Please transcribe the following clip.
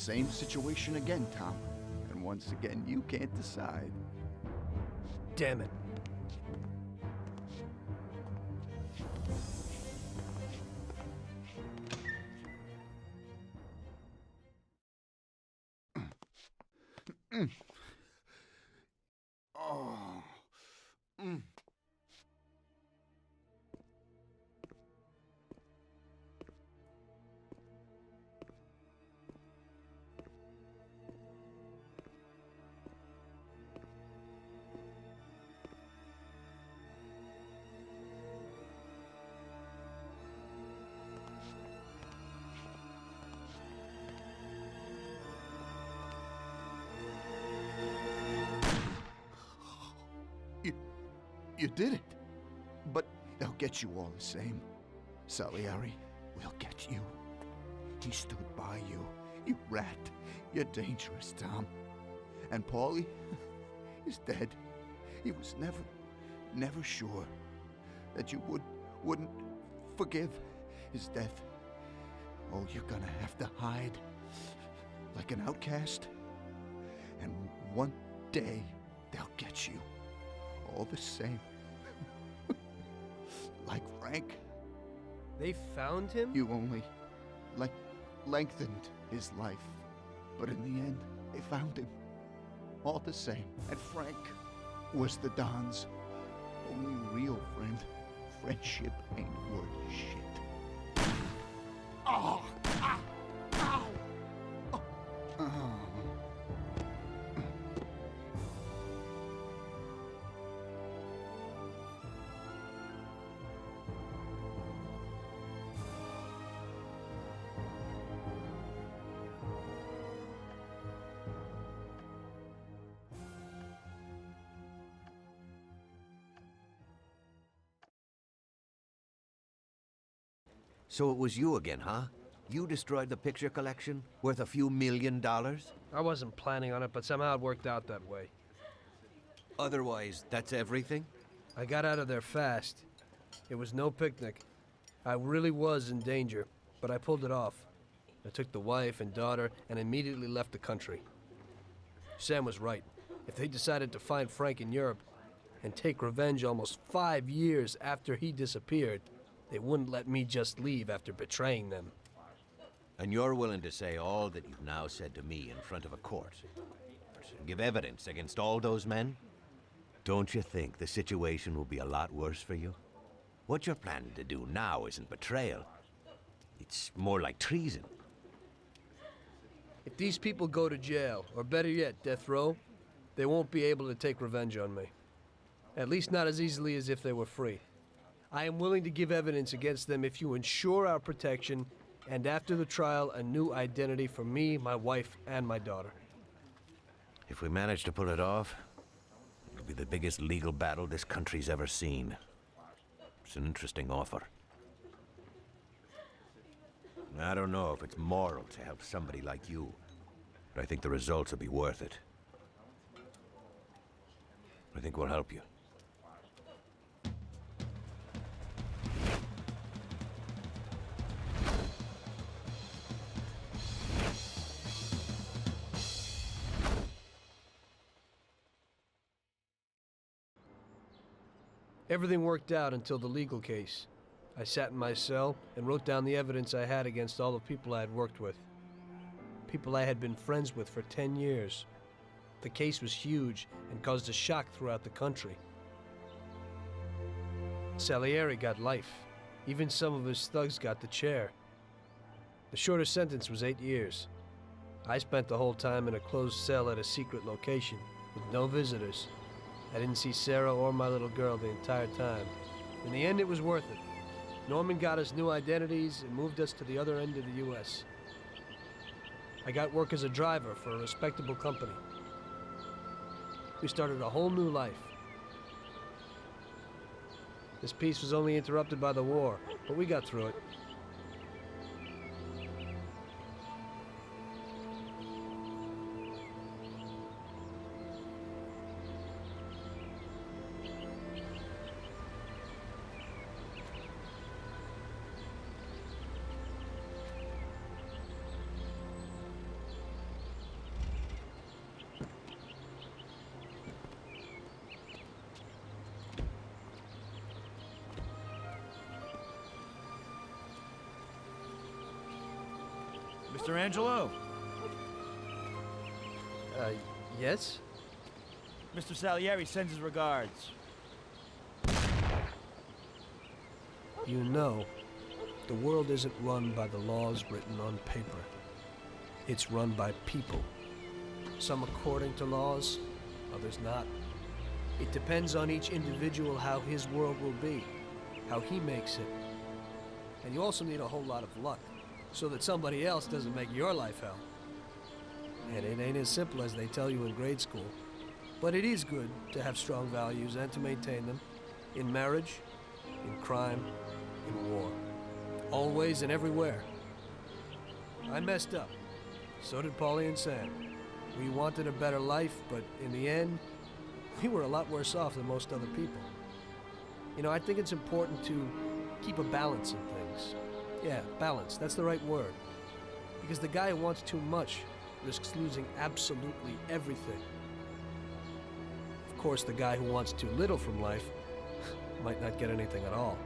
same situation again, Tom. And once again, you can't decide. Damn it. Oh. Mm. You did it. But they'll get you all the same. Salieri will get you. He stood by you. You rat. You're dangerous, Tom. And Paulie is dead. He was never sure that you wouldn't forgive his death. Oh, you're gonna have to hide like an outcast. And one day they'll get you. All the same. Like Frank. They found him? You only, lengthened his life. But in the end, they found him. All the same. And Frank was the Don's only real friend. Friendship ain't worth shit. Oh! Ah! Ow! Oh! Oh. So it was you again, huh? You destroyed the picture collection, worth a few $1 million? I wasn't planning on it, but somehow it worked out that way. Otherwise, that's everything? I got out of there fast. It was no picnic. I really was in danger, but I pulled it off. I took the wife and daughter and immediately left the country. Sam was right. If they decided to find Frank in Europe and take revenge almost 5 years after he disappeared, they wouldn't let me just leave after betraying them. And you're willing to say all that you've now said to me in front of a court? Give evidence against all those men? Don't you think the situation will be a lot worse for you? What you're planning to do now isn't betrayal. It's more like treason. If these people go to jail, or better yet, death row, they won't be able to take revenge on me. At least not as easily as if they were free. I am willing to give evidence against them if you ensure our protection, and after the trial, a new identity for me, my wife, and my daughter. If we manage to pull it off, it'll be the biggest legal battle this country's ever seen. It's an interesting offer. I don't know if it's moral to help somebody like you, but I think the results will be worth it. I think we'll help you. Everything worked out until the legal case. I sat in my cell and wrote down the evidence I had against all the people I had worked with. People I had been friends with for 10 years. The case was huge and caused a shock throughout the country. Salieri got life. Even some of his thugs got the chair. The shortest sentence was 8 years. I spent the whole time in a closed cell at a secret location with no visitors. I didn't see Sarah or my little girl the entire time. In the end, it was worth it. Norman got us new identities and moved us to the other end of the U.S. I got work as a driver for a respectable company. We started a whole new life. This peace was only interrupted by the war, but we got through it. Mr. Angelo. Yes? Mr. Salieri sends his regards. You know, the world isn't run by the laws written on paper. It's run by people. Some according to laws, others not. It depends on each individual how his world will be, how he makes it. And you also need a whole lot of luck, so that somebody else doesn't make your life hell. And it ain't as simple as they tell you in grade school. But it is good to have strong values and to maintain them. In marriage, in crime, in war. Always and everywhere. I messed up. So did Paulie and Sam. We wanted a better life, but in the end, we were a lot worse off than most other people. You know, I think it's important to keep a balance in things. Yeah, balance, that's the right word. Because the guy who wants too much risks losing absolutely everything. Of course, the guy who wants too little from life might not get anything at all.